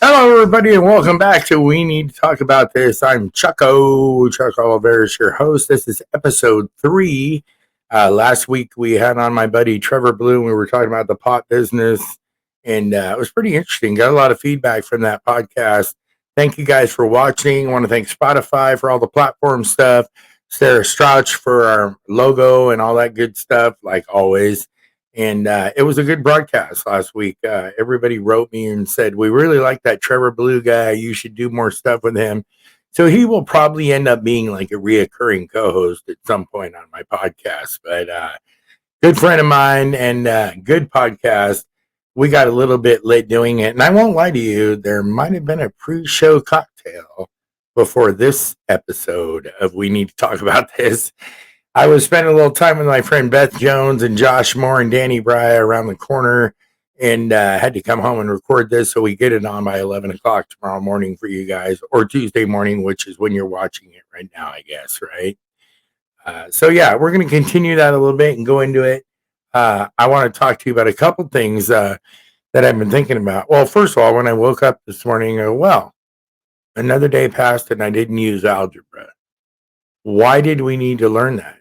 Hello, everybody, and welcome back to We Need to Talk About This. I'm Chuck Oliveris, your host. This is episode 3. Last week, we had on my buddy Trevor Blue, and we were talking about the pot business, and it was pretty interesting. Got a lot of feedback from that podcast. Thank you guys for watching. I want to thank Spotify for all the platform stuff, Sarah Strauch for our logo and all that good stuff, like always. And it was a good broadcast last week. Everybody wrote me and said, we really like that Trevor Blue guy. You should do more stuff with him. So he will probably end up being like a reoccurring co-host at some point on my podcast. But good friend of mine and good podcast. We got a little bit lit doing it. And I won't lie to you, there might have been a pre-show cocktail before this episode of We Need to Talk About This. I was spending a little time with my friend Beth Jones and Josh Moore and Danny Bry around the corner and had to come home and record this so we get it on by 11 o'clock tomorrow morning for you guys, or Tuesday morning, which is when you're watching it right now, I guess, right? So, yeah, we're going to continue that a little bit and go into it. I want to talk to you about a couple things that I've been thinking about. Well, first of all, when I woke up this morning, another day passed and I didn't use algebra. Why did we need to learn that?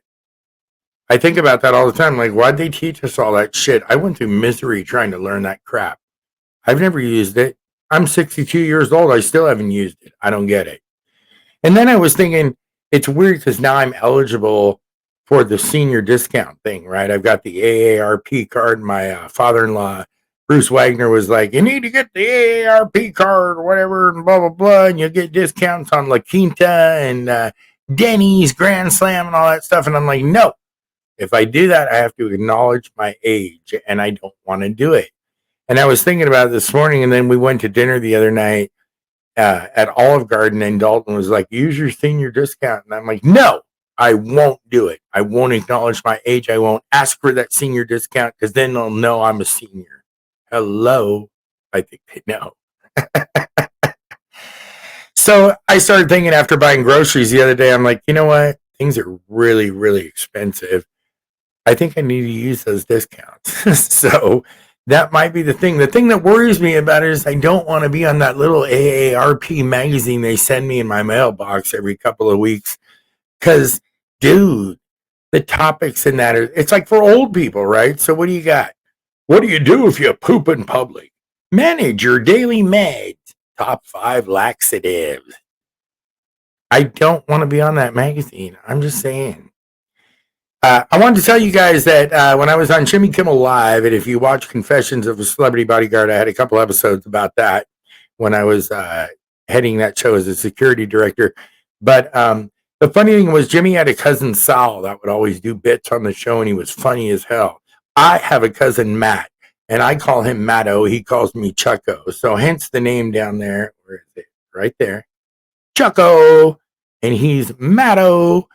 I think about that all the time. Like, why'd they teach us all that shit? I went through misery trying to learn that crap. I've never used it. I'm 62 years old. I still haven't used it. I don't get it. And then I was thinking, it's weird because now I'm eligible for the senior discount thing, right? I've got the AARP card. My father-in-law, Bruce Wagner, was like, you need to get the AARP card or whatever, and blah, blah, blah, and you'll get discounts on La Quinta and Denny's, Grand Slam, and all that stuff. And I'm like, no. If I do that, I have to acknowledge my age, and I don't want to do it. And I was thinking about it this morning, and then we went to dinner the other night at Olive Garden, and Dalton was like, use your senior discount. And I'm like, no, I won't do it. I won't acknowledge my age. I won't ask for that senior discount because then they'll know I'm a senior. Hello? I think they know. So I started thinking after buying groceries the other day, I'm like, you know what? Things are really, really expensive. I think I need to use those discounts. So that might be the thing. The thing that worries me about it is I don't want to be on that little AARP magazine they send me in my mailbox every couple of weeks. Because, dude, the topics in that it's like for old people, right? So what do you got? What do you do if you poop in public? Manage your daily meds. Top 5 laxatives. I don't want to be on that magazine. I'm just saying. I wanted to tell you guys that when I was on Jimmy Kimmel Live, and if you watch Confessions of a Celebrity Bodyguard, I had a couple episodes about that when I was heading that show as a security director. But the funny thing was Jimmy had a cousin, Sal, that would always do bits on the show, and he was funny as hell. I have a cousin, Matt, and I call him Matto. He calls me Chucko. So hence the name down there. Where is it? Right there. Chucko. And he's Matto.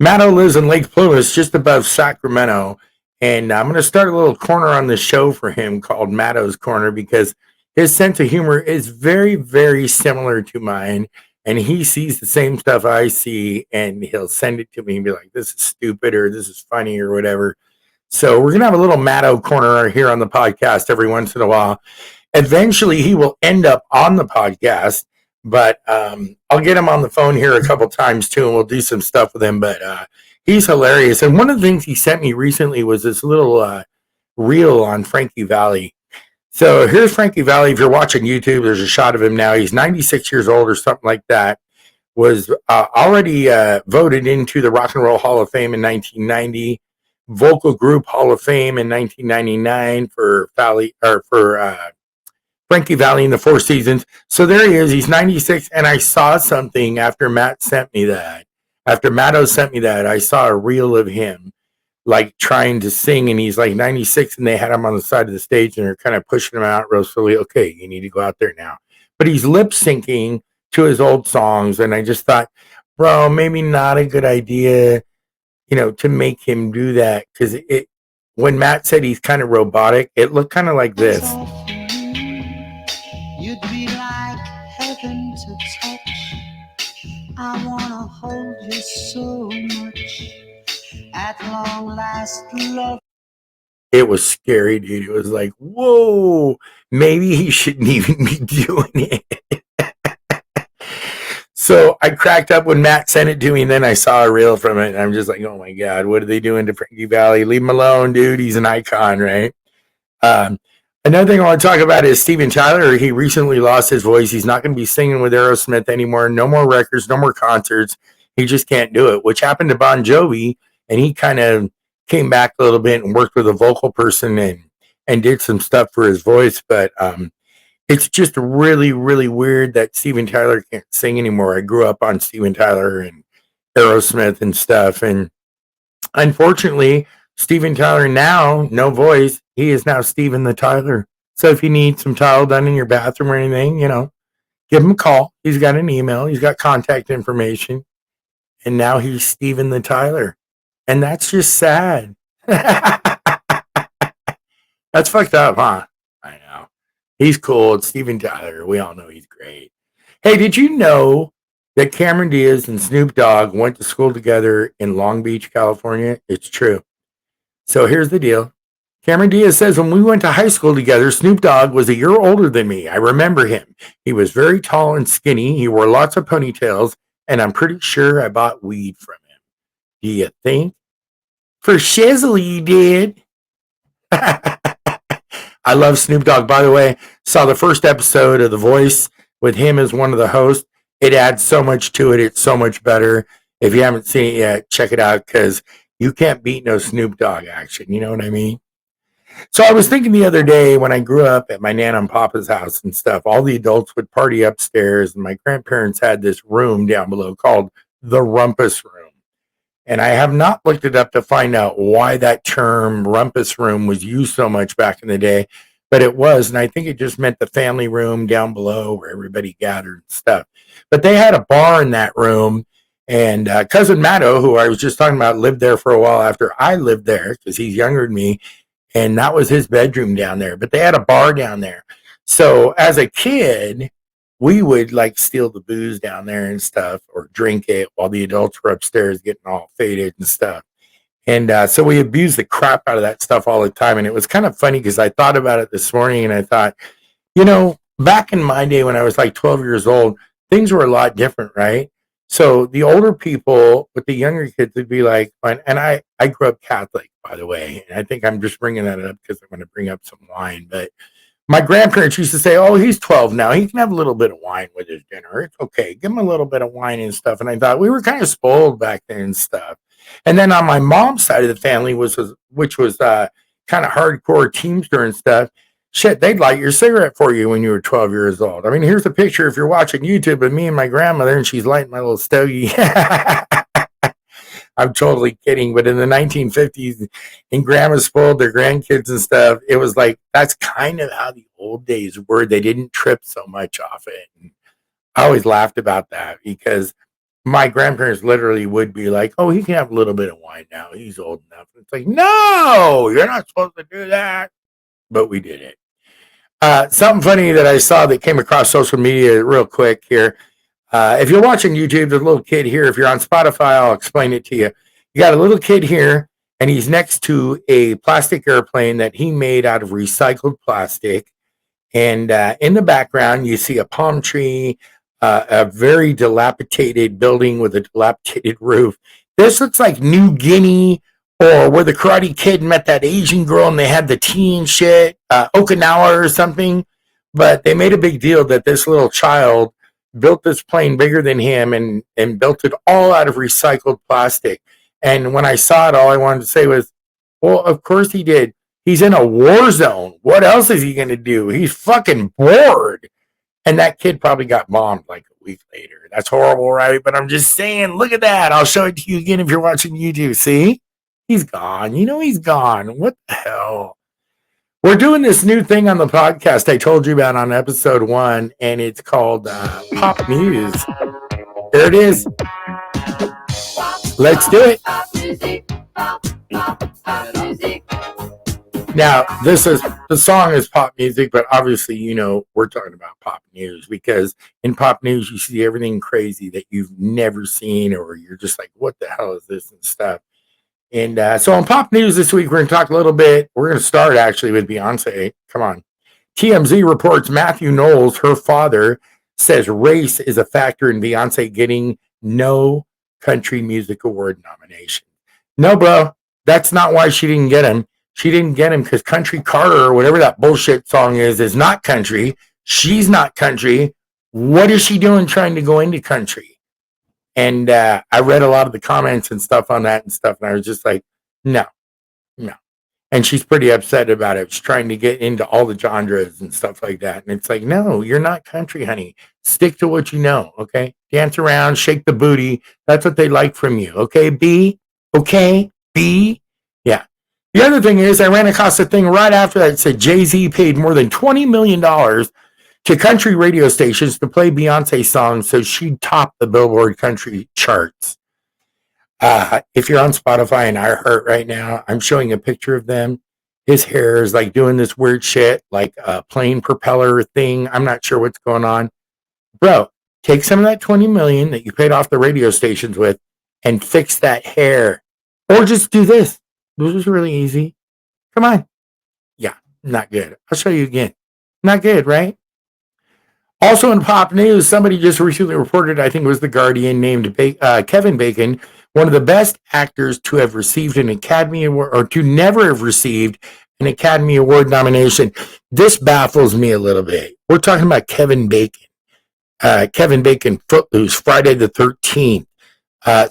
Matto lives in Lake Plumas, just above Sacramento, and I'm going to start a little corner on the show for him called Matto's Corner because his sense of humor is very, very similar to mine, and he sees the same stuff I see, and he'll send it to me and be like, this is stupid, or this is funny, or whatever. So we're going to have a little Matto Corner here on the podcast every once in a while. Eventually, he will end up on the podcast. But I'll get him on the phone here a couple times, too, and we'll do some stuff with him. But he's hilarious. And one of the things he sent me recently was this little reel on Frankie Valli. So here's Frankie Valli. If you're watching YouTube, there's a shot of him now. He's 96 years old or something like that. Was already voted into the Rock and Roll Hall of Fame in 1990. Vocal Group Hall of Fame in 1999 for Frankie Valli in the Four Seasons. So there he is. He's 96. And I saw something after Matt sent me that. After Matto sent me that, I saw a reel of him like trying to sing. And he's like 96. And they had him on the side of the stage and they're kind of pushing him out real slowly. Okay, you need to go out there now. But he's lip syncing to his old songs. And I just thought, bro, maybe not a good idea, to make him do that. Because when Matt said he's kind of robotic, it looked kind of like this. You'd be like heaven to touch. I wanna hold you so much. At long last, love. It was scary, dude. It was like, whoa, maybe he shouldn't even be doing it. So I cracked up when Matt sent it to me, and then I saw a reel from it, and I'm just like, oh my God, what are they doing to Frankie Valli? Leave him alone, dude. He's an icon, right? Um, Another thing I want to talk about is Steven Tyler. He recently lost his voice. He's not going to be singing with Aerosmith anymore. No more records, no more concerts. He just can't do it, which happened to Bon Jovi, and he kind of came back a little bit and worked with a vocal person and did some stuff for his voice. But it's just really, really weird that Steven Tyler can't sing anymore. I grew up on Steven Tyler and Aerosmith and stuff. And unfortunately, Steven Tyler now, no voice. He is now Steven the Tyler. So if you need some tile done in your bathroom or anything, give him a call. He's got an email. He's got contact information. And now he's Steven the Tyler. And that's just sad. That's fucked up, huh? I know. He's cool. It's Steven Tyler. We all know he's great. Hey, did you know that Cameron Diaz and Snoop Dogg went to school together in Long Beach, California? It's true. So here's the deal. Cameron Diaz says, when we went to high school together, Snoop Dogg was a year older than me. I remember him. He was very tall and skinny. He wore lots of ponytails, and I'm pretty sure I bought weed from him. Do you think? For shizzle, you did. I love Snoop Dogg. By the way, saw the first episode of The Voice with him as one of the hosts. It adds so much to it. It's so much better. If you haven't seen it yet, check it out, because you can't beat no Snoop Dogg action. You know what I mean? So I was thinking the other day, when I grew up at my Nana and Papa's house and stuff, all the adults would party upstairs, and my grandparents had this room down below called the Rumpus Room. And I have not looked it up to find out why that term Rumpus Room was used so much back in the day, but it was. And I think it just meant the family room down below where everybody gathered and stuff. But they had a bar in that room. And cousin Matto, who I was just talking about, lived there for a while after I lived there, because he's younger than me. And that was his bedroom down there. But they had a bar down there. So as a kid, we would like steal the booze down there and stuff, or drink it while the adults were upstairs getting all faded and stuff. And so we abused the crap out of that stuff all the time. And it was kind of funny because I thought about it this morning, and I thought, back in my day when I was like 12 years old, things were a lot different, right? So the older people with the younger kids would be like, and I grew up Catholic, by the way. And I think I'm just bringing that up because I'm going to bring up some wine. But my grandparents used to say, oh, he's 12 now. He can have a little bit of wine with his dinner. It's okay. Give him a little bit of wine and stuff. And I thought we were kind of spoiled back then and stuff. And then on my mom's side of the family, which was kind of hardcore Teamster and stuff, shit, they'd light your cigarette for you when you were 12 years old. I mean, here's a picture if you're watching YouTube of me and my grandmother, and she's lighting my little stogie. I'm totally kidding. But in the 1950s, and grandma spoiled their grandkids and stuff, it was like, that's kind of how the old days were. They didn't trip so much off it. And I always laughed about that because my grandparents literally would be like, oh, he can have a little bit of wine now. He's old enough. It's like, no, you're not supposed to do that. But we did it. Something funny that I saw that came across social media real quick here. If you're watching YouTube, there's a little kid here. If you're on Spotify, I'll explain it to you. You got a little kid here, and he's next to a plastic airplane that he made out of recycled plastic. And in the background, you see a palm tree, a very dilapidated building with a dilapidated roof. This looks like New Guinea, or where the Karate Kid met that Asian girl and they had the tea and shit, Okinawa or something. But they made a big deal that this little child built this plane bigger than him and built it all out of recycled plastic. And when I saw it, all I wanted to say was, well, of course he did. He's in a war zone. What else is he going to do? He's fucking bored. And that kid probably got bombed like a week later. That's horrible, right? But I'm just saying, look at that. I'll show it to you again if you're watching YouTube. See? He's gone. He's gone. What the hell? We're doing this new thing on the podcast I told you about on episode 1, and it's called Pop News. There it is. Let's do it. Now, the song is pop music, but obviously, we're talking about pop news, because in pop news, you see everything crazy that you've never seen, or you're just like, what the hell is this and stuff. And so on pop news this week, we're going to talk a little bit. We're going to start actually with Beyonce. Come on. TMZ reports Matthew Knowles, her father, says race is a factor in Beyonce getting no country music award nomination. No, bro, that's not why she didn't get him. She didn't get him because Country Carter or whatever that bullshit song is not country. She's not country. What is she doing trying to go into country? And I read a lot of the comments and stuff on that and stuff, and I was just like, no. And she's pretty upset about it. She's trying to get into all the genres and stuff like that. And it's like, no, you're not country, honey. Stick to what you know, okay? Dance around, shake the booty. That's what they like from you, okay, B? Okay, B? Yeah. The other thing is, I ran across a thing right after that. It said Jay-Z paid more than $20 million to country radio stations to play Beyonce songs so she'd top the Billboard country charts. If you're on Spotify and iHeart right now, I'm showing a picture of them. His hair is like doing this weird shit, like a plane propeller thing. I'm not sure what's going on. Bro, take some of that 20 million that you paid off the radio stations with and fix that hair. Or just do this. This is really easy. Come on. Yeah, not good. I'll show you again. Not good, right? Also in pop news, somebody just recently reported, I think it was The Guardian, named Kevin Bacon one of the best actors to have received an Academy Award, or to never have received an Academy Award nomination. This baffles me a little bit. We're talking about Kevin Bacon. Kevin Bacon, Footloose, Friday the 13th.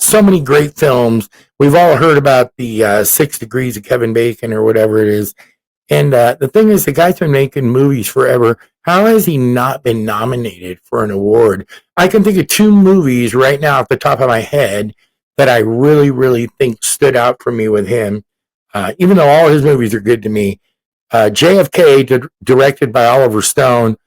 So many great films. We've all heard about the 6 Degrees of Kevin Bacon or whatever it is. And the thing is, the guy's been making movies forever. How has he not been nominated for an award? I can think of 2 movies right now off the top of my head that I really, really think stood out for me with him. Even though all his movies are good to me. JFK, directed by Oliver Stone.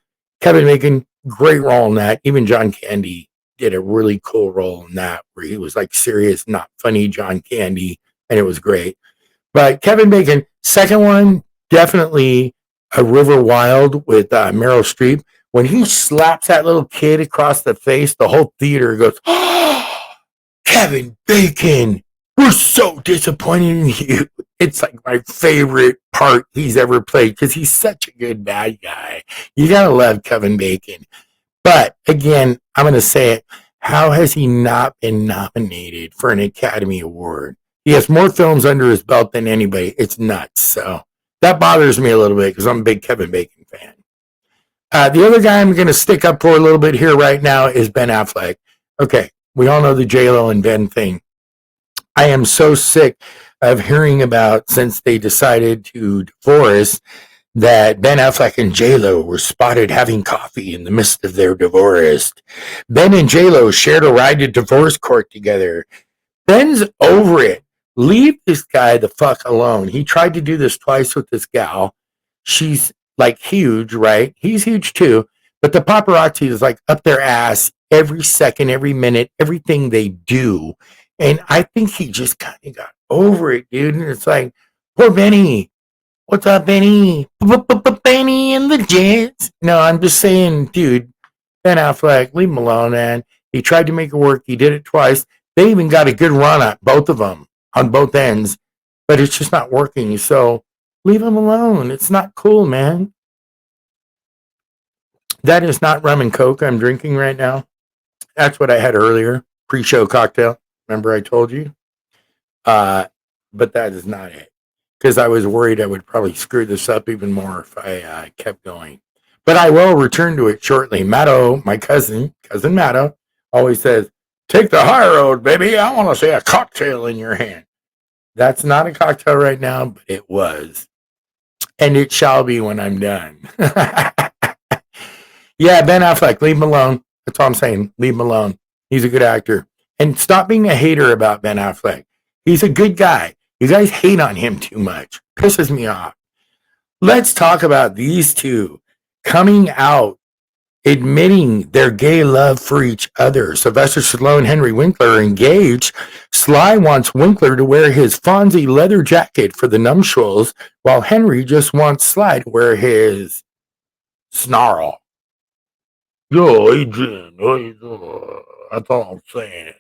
Kevin Bacon, great role in that. Even John Candy did a really cool role in that, where he was like serious, not funny John Candy, and it was great. But Kevin Bacon, second one, definitely A River Wild with Meryl Streep. When he slaps that little kid across the face, the whole theater goes, oh, Kevin Bacon, we're so disappointed in you. It's like my favorite part he's ever played because he's such a good bad guy. You gotta love Kevin Bacon. But again, I'm gonna say it. How has he not been nominated for an Academy Award? He has more films under his belt than anybody. It's nuts. So that bothers me a little bit because I'm a big Kevin Bacon fan. The other guy I'm going to stick up for a little bit here right now is Ben Affleck. Okay, we all know the J-Lo and Ben thing. I am so sick of hearing about, since they decided to divorce, that Ben Affleck and J-Lo were spotted having coffee in the midst of their divorce. Ben and J-Lo shared a ride to divorce court together. Ben's over it. Leave this guy the fuck alone. He tried to do this twice with this gal. She's like huge, right? He's huge too. But the paparazzi is like up their ass every second, every minute, everything they do. And I think he just kind of got over it, dude. And it's like, poor Benny. What's up, Benny? Benny and the Jets. No, I'm just saying, dude, Ben Affleck, leave him alone, man. He tried to make it work. He did it twice. They even got a good run at both of them on both ends, but it's just not working. So leave him alone. It's not cool, man. That is not rum and coke I'm drinking right now. That's what I had earlier, pre-show cocktail. Remember I told you? But that is not it, because I was worried I would probably screw this up even more if I kept going. But I will return to it shortly. Matto, my cousin Matto, always says, take the high road, baby. I want to see a cocktail in your hand. That's not a cocktail right now, but it was. And it shall be when I'm done. Yeah, Ben Affleck, leave him alone. That's all I'm saying. Leave him alone. He's a good actor. And stop being a hater about Ben Affleck. He's a good guy. You guys hate on him too much. Pisses me off. Let's talk about these two coming out, admitting their gay love for each other. Sylvester Stallone and Henry Winkler are engaged. Sly wants Winkler to wear his Fonzie leather jacket for the nuptials, while Henry just wants Sly to wear his snarl. Yo, Adrian, that's all I'm saying.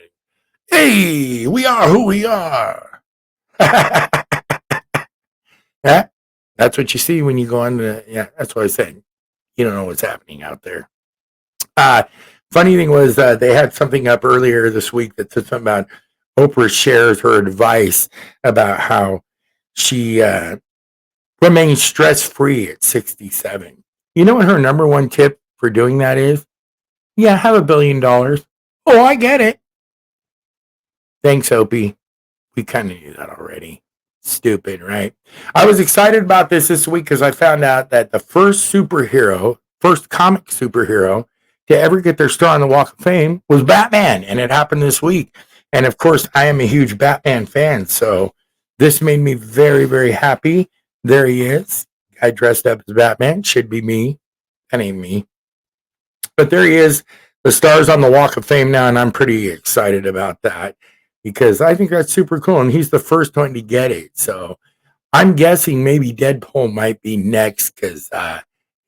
Hey, we are who we are. Yeah, that's what you see when you go on the, yeah, that's what I said. You don't know what's happening out there. Uh, Funny thing was, they had something up earlier this week that said something about Oprah shares her advice about how she remains stress free at 67. You know what her number one tip for doing that is? Yeah, have $1 billion. Oh, I get it. Thanks, Opie. We kind of knew that already. Stupid, right? I was excited about this week because I found out that the first comic superhero to ever get their star on the Walk of Fame was Batman, and it happened this week. And of course, I am a huge Batman fan, so this made me very, very happy. There he is. Guy dressed up as Batman. Should be me. That ain't me. But there he is. The star's on the Walk of Fame now, and I'm pretty excited about that because I think that's super cool. And he's the first one to get it. So I'm guessing maybe Deadpool might be next because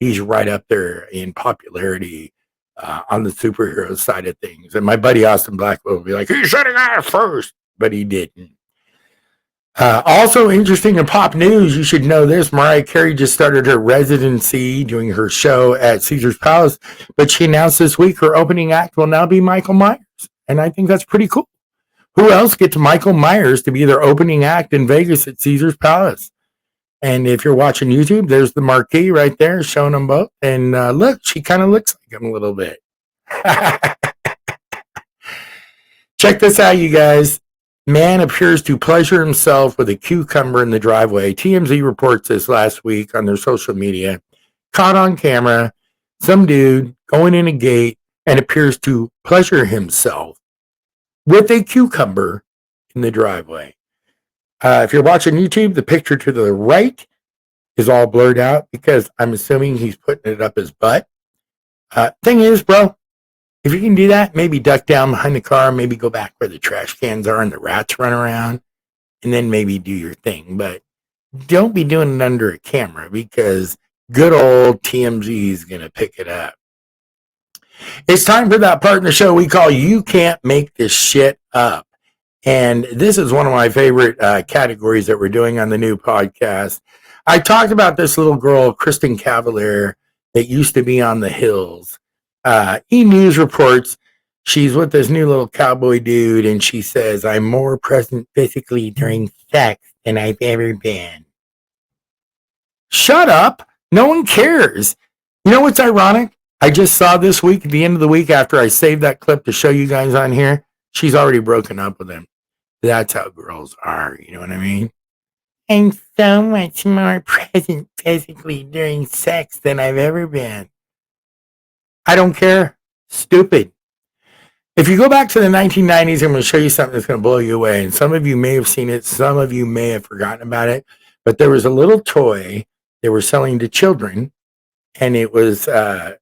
he's right up there in popularity on the superhero side of things. And my buddy Austin Blackwell will be like, he should have got it first, but he didn't. Also interesting in pop news, you should know this. Mariah Carey just started her residency doing her show at Caesar's Palace, but she announced this week her opening act will now be Michael Myers. And I think that's pretty cool. Who else gets Michael Myers to be their opening act in Vegas at Caesar's Palace? And if you're watching YouTube, there's the marquee right there showing them both. And look, she kind of looks like him a little bit. Check this out, you guys. Man appears to pleasure himself with a cucumber in the driveway. TMZ reports this last week on their social media. Caught on camera, some dude going in a gate and appears to pleasure himself with a cucumber in the driveway. If you're watching YouTube, the picture to the right is all blurred out because I'm assuming he's putting it up his butt. Thing is, bro, if you can do that, maybe duck down behind the car, maybe go back where the trash cans are and the rats run around, and then maybe do your thing. But don't be doing it under a camera because good old TMZ is going to pick it up. It's time for that part in the show we call You Can't Make This Shit Up. And this is one of my favorite categories that we're doing on the new podcast. I talked about this little girl, Kristen Cavalier, that used to be on the Hills. E-News reports she's with this new little cowboy dude, and she says, I'm more present physically during sex than I've ever been. Shut up. No one cares. You know what's ironic? I just saw this week, at the end of the week, after I saved that clip to show you guys on here, she's already broken up with him. That's how girls are, you know what I mean? I'm so much more present physically during sex than I've ever been. I don't care. Stupid. If you go back to the 1990s, I'm going to show you something that's going to blow you away. And some of you may have seen it. Some of you may have forgotten about it. But there was a little toy they were selling to children. And it was part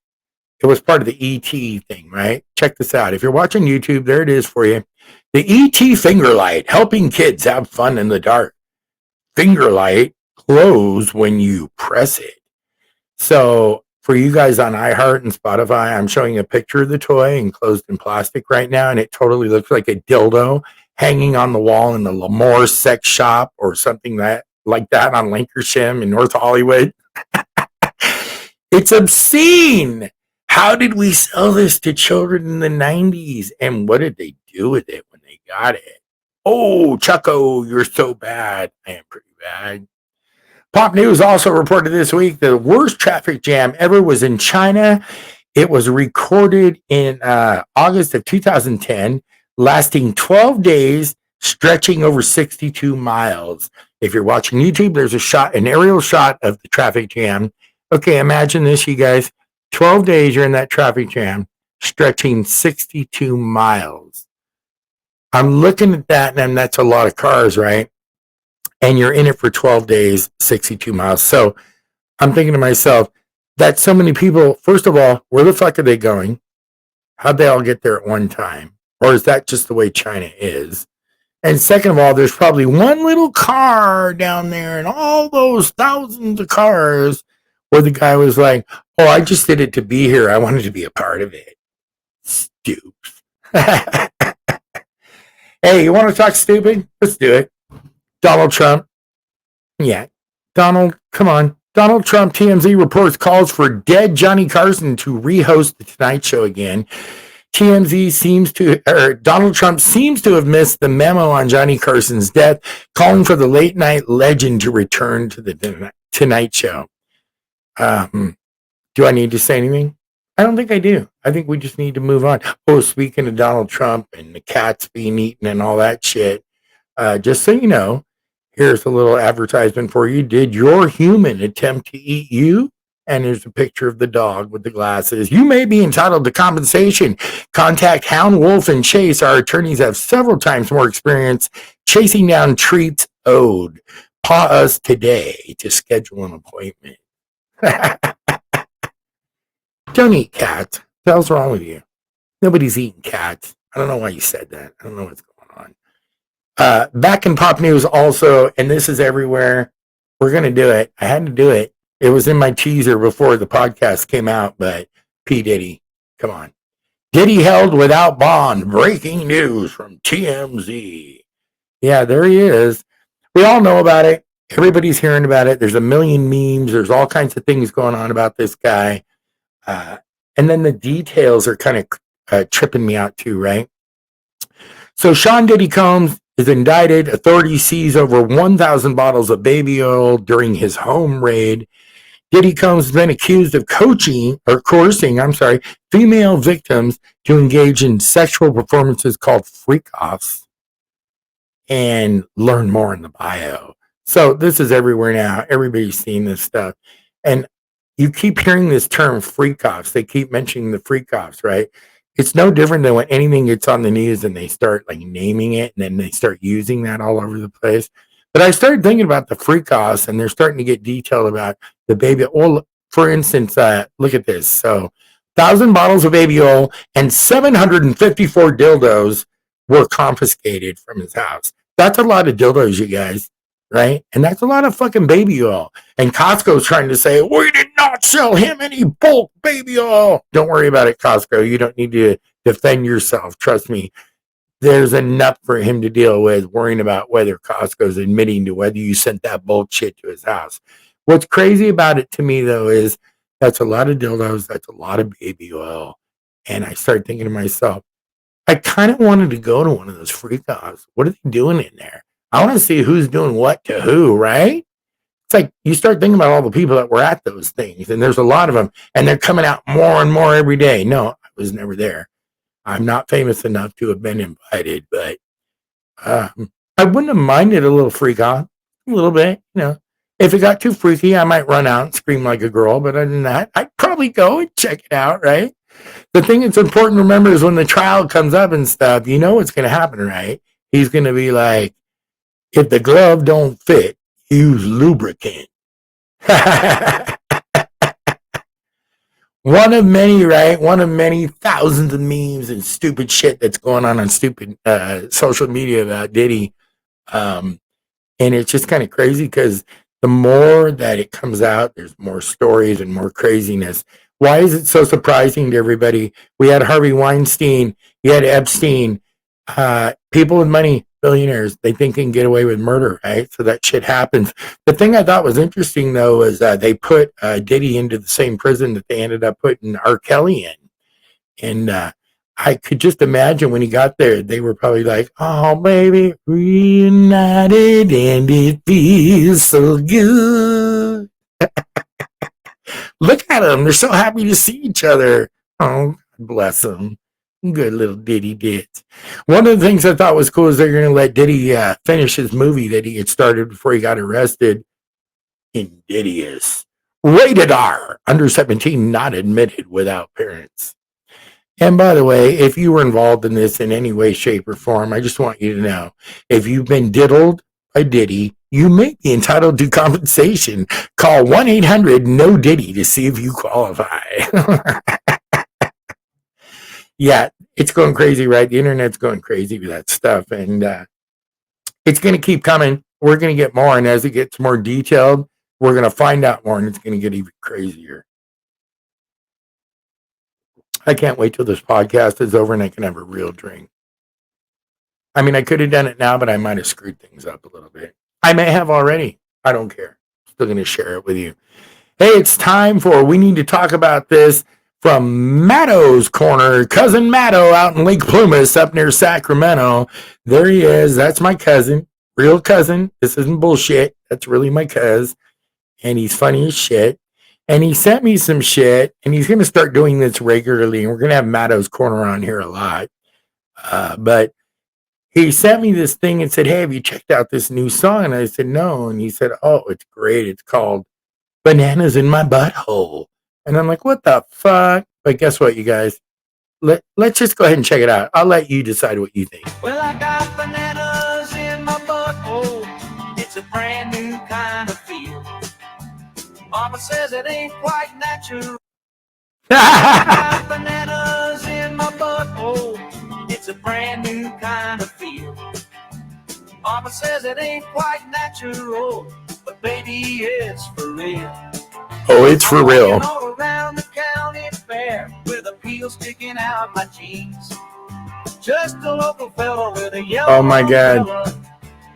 of the E.T. thing, right? Check this out. If you're watching YouTube, there it is for you. The E.T. finger light, helping kids have fun in the dark. Finger light glows when you press it. So for you guys on iHeart and Spotify, I'm showing a picture of the toy enclosed in plastic right now, and it totally looks like a dildo hanging on the wall in the L'Amour sex shop or something like that on Lancashire in North Hollywood. It's obscene. How did we sell this to children in the 90s? And what did they do with it when they got it? Oh, Chucko, you're so bad. I am pretty bad. Pop News also reported this week the worst traffic jam ever was in China. It was recorded in August of 2010, lasting 12 days, stretching over 62 miles. If you're watching YouTube, there's an aerial shot of the traffic jam. Okay, imagine this, you guys. 12 days you're in that traffic jam, stretching 62 miles. I'm looking at that, and that's a lot of cars, right? And you're in it for 12 days, 62 miles. So I'm thinking to myself, that's so many people. First of all, where the fuck are they going? How'd they all get there at one time? Or is that just the way China is? And second of all, there's probably one little car down there and all those thousands of cars where the guy was like, oh, I just did it to be here. I wanted to be a part of it. Stoops. Hey, you want to talk stupid? Let's do it. Donald Trump. Yeah. Donald, come on. Donald Trump, TMZ reports calls for dead Johnny Carson to rehost the Tonight Show again. Donald Trump seems to have missed the memo on Johnny Carson's death, calling for the late night legend to return to the Tonight Show. Do I need to say anything? I don't think I do. I think we just need to move on. Oh, speaking of Donald Trump and the cats being eaten and all that shit, just so you know, here's a little advertisement for you. Did your human attempt to eat you? And there's a picture of the dog with the glasses. You may be entitled to compensation. Contact Hound, Wolf, and Chase. Our attorneys have several times more experience chasing down treats owed. Paw us today to schedule an appointment. Don't eat cats. What the hell's wrong with you? Nobody's eating cats. I don't know why you said that. I don't know what's going on. Back in pop news also, and this is everywhere. We're going to do it. I had to do it. It was in my teaser before the podcast came out, but P. Diddy, come on. Diddy held without bond. Breaking news from TMZ. Yeah, there he is. We all know about it. Everybody's hearing about it. There's a million memes. There's all kinds of things going on about this guy. And then the details are kind of tripping me out too, right? So Sean Diddy Combs is indicted. Authorities seize over 1,000 bottles of baby oil during his home raid. Diddy Combs has been accused of coercing female victims to engage in sexual performances called freak-offs. And learn more in the bio. So this is everywhere now. Everybody's seeing this stuff. And you keep hearing this term freak-offs. They keep mentioning the freak-offs, right? It's no different than when anything gets on the news and they start like naming it and then they start using that all over the place. But I started thinking about the freak-offs and they're starting to get detailed about the baby oil. For instance, look at this. So 1,000 bottles of baby oil and 754 dildos were confiscated from his house. That's a lot of dildos, you guys, right? And that's a lot of fucking baby oil. And Costco's trying to say, we did not sell him any bulk baby oil. Don't worry about it, Costco. You don't need to defend yourself. Trust me. There's enough for him to deal with worrying about whether Costco's admitting to whether you sent that bullshit to his house. What's crazy about it to me, though, is that's a lot of dildos. That's a lot of baby oil. And I started thinking to myself, I kind of wanted to go to one of those freak-offs. What are they doing in there? I want to see who's doing what to who, right? It's like you start thinking about all the people that were at those things, and there's a lot of them, and they're coming out more and more every day. No, I was never there. I'm not famous enough to have been invited, but I wouldn't have minded a little freak-off, a little bit, you know. If it got too freaky, I might run out and scream like a girl, but other than that, I'd probably go and check it out, right? The thing that's important to remember is when the trial comes up and stuff, you know what's going to happen, right? He's going to be like, if the glove don't fit, use lubricant. One of many, right? One of many thousands of memes and stupid shit that's going on stupid social media about Diddy. And it's just kind of crazy because the more that it comes out, there's more stories and more craziness. Why is it so surprising to everybody? We had Harvey Weinstein, you had Epstein, people with money, billionaires, they think they can get away with murder, right? So that shit happens. The thing I thought was interesting, though, is they put Diddy into the same prison that they ended up putting R. Kelly in. And I could just imagine when he got there, they were probably like, oh, baby, reunited and it feels so good. Look at them. They're so happy to see each other. Oh, bless them. Good little Diddy dits. One of the things I thought was cool is they're going to let Diddy finish his movie that he had started before he got arrested. Insidious. Rated R. Under 17, not admitted without parents. And by the way, if you were involved in this in any way, shape, or form, I just want you to know, if you've been diddled by Diddy, you may be entitled to compensation. Call 1-800-NO-DIDDY to see if you qualify. Yeah, it's going crazy, right? The internet's going crazy with that stuff. And it's going to keep coming. We're going to get more. And as it gets more detailed, we're going to find out more. And it's going to get even crazier. I can't wait till this podcast is over and I can have a real drink. I mean, I could have done it now, but I might have screwed things up a little bit. I may have already. I don't care. Still going to share it with you. Hey, it's time for We Need to Talk About This from Matto's Corner. Cousin Matto out in Lake Plumas up near Sacramento. There he is. That's my cousin. Real cousin. This isn't bullshit. That's really my cousin. And he's funny as shit. And he sent me some shit, and he's going to start doing this regularly. And we're going to have Matto's Corner on here a lot. But he sent me this thing and said, hey, have you checked out this new song? And I said, no. And he said, oh, it's great. It's called Bananas in My Butthole. And I'm like, what the fuck? But guess what, you guys? Let's just go ahead and check it out. I'll let you decide what you think. Well, I got bananas in my butthole. It's a brand new kind of feel. Mama says it ain't quite natural. I got bananas in my butthole. It's a brand new kind of feel. Mama says it ain't quite natural, but baby, it's for real. Oh, it's for real. I'm all around the county fair with a peel sticking out my jeans. Just a local fella with a yellow oh my God. umbrella,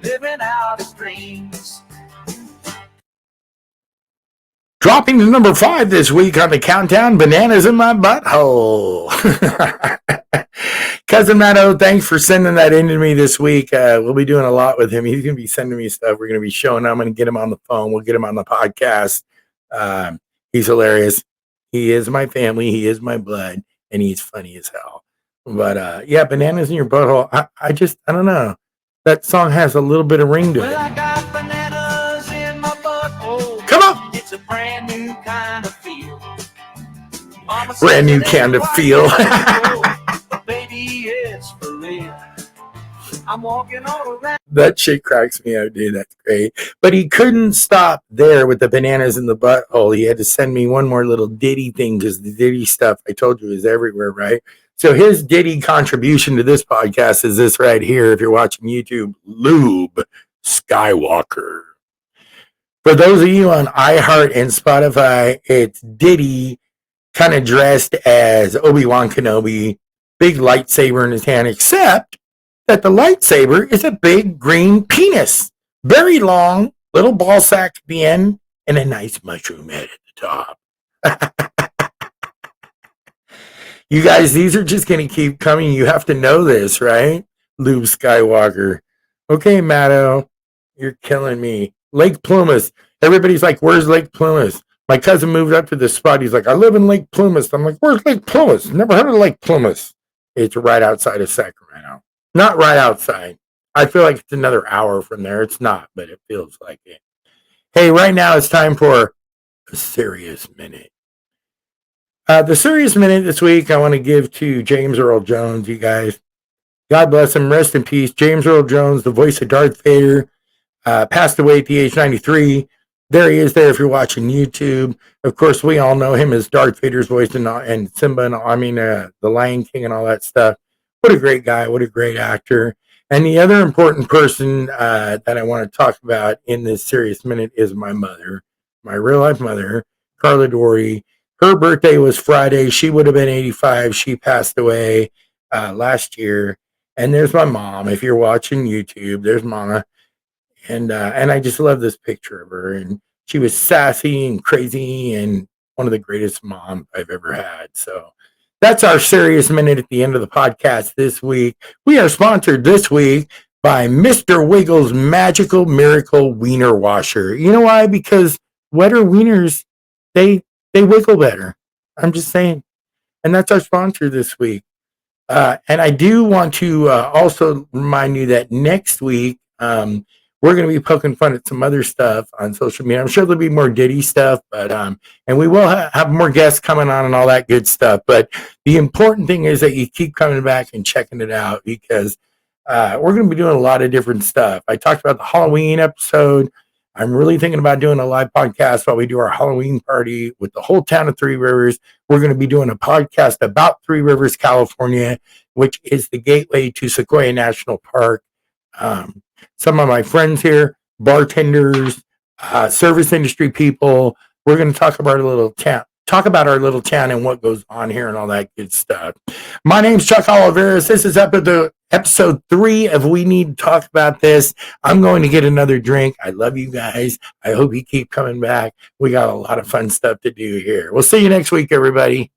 living out his dreams. Dropping to number 5 this week on the countdown, Bananas in My Butthole. Cousin Matto, thanks for sending that in to me this week. We'll be doing a lot with him. He's going to be sending me stuff. We're going to be showing him. I'm going to get him on the phone. We'll get him on the podcast. He's hilarious. He is my family. He is my blood. And he's funny as hell. But yeah, Bananas in Your Butthole. I don't know. That song has a little bit of ring to it. Well, I got bananas in my butthole. Come on. It's a brand new kind of feel. Brand new kind of feel. Baby, it's for real. I'm walking all around. That shit cracks me out, dude. That's great. But he couldn't stop there with the bananas in the butthole. He had to send me one more little Diddy thing because the Diddy stuff I told you is everywhere, right? So his Diddy contribution to this podcast is this right here. If you're watching YouTube, Lube Skywalker. For those of you on iHeart and Spotify, it's Diddy kind of dressed as Obi-Wan Kenobi, big lightsaber in his hand, except that the lightsaber is a big green penis. Very long, little ball sack at the end, and a nice mushroom head at the top. You guys, these are just going to keep coming. You have to know this, right? Lube Skywalker. Okay, Matto, you're killing me. Lake Plumas. Everybody's like, where's Lake Plumas? My cousin moved up to this spot. He's like, I live in Lake Plumas. I'm like, where's Lake Plumas? Never heard of Lake Plumas. It's right outside of Sacramento. Not right outside. I feel like it's another hour from there. It's not, but it feels like it. Hey, right now it's time for a serious minute. The serious minute this week I want to give to James Earl Jones, you guys. God bless him. Rest in peace. James Earl Jones, the voice of Darth Vader, passed away at the age 93. There he is there if you're watching YouTube. Of course, we all know him as Darth Vader's voice and Simba and the Lion King and all that stuff. What a great guy. What a great actor. And the other important person that I want to talk about in this serious minute is my mother, my real life mother, Carla Dory. Her birthday was Friday. She would have been 85. She passed away last year. And there's my mom. If you're watching YouTube, there's Mama. And I just love this picture of her. And she was sassy and crazy and one of the greatest moms I've ever had. So that's our serious minute at the end of the podcast this week. We are sponsored this week by Mr. Wiggles Magical Miracle Wiener Washer. You know why? Because wetter wieners, they wiggle better. I'm just saying. And that's our sponsor this week. And I do want to also remind you that next week, we're going to be poking fun at some other stuff on social media. I'm sure there'll be more Diddy stuff, but and we will have more guests coming on and all that good stuff. But the important thing is that you keep coming back and checking it out because we're going to be doing a lot of different stuff. I talked about the Halloween episode. I'm really thinking about doing a live podcast while we do our Halloween party with the whole town of Three Rivers. We're going to be doing a podcast about Three Rivers, California, which is the gateway to Sequoia National Park. Some of my friends here, bartenders, service industry people, we're going to talk about our little town, talk about our little town and what goes on here and all that good stuff. My name's Chuck Oliveris. This is episode 3 of We Need to Talk About This. I'm going to get another drink. I love you guys. I hope you keep coming back. We got a lot of fun stuff to do here. We'll see you next week, everybody.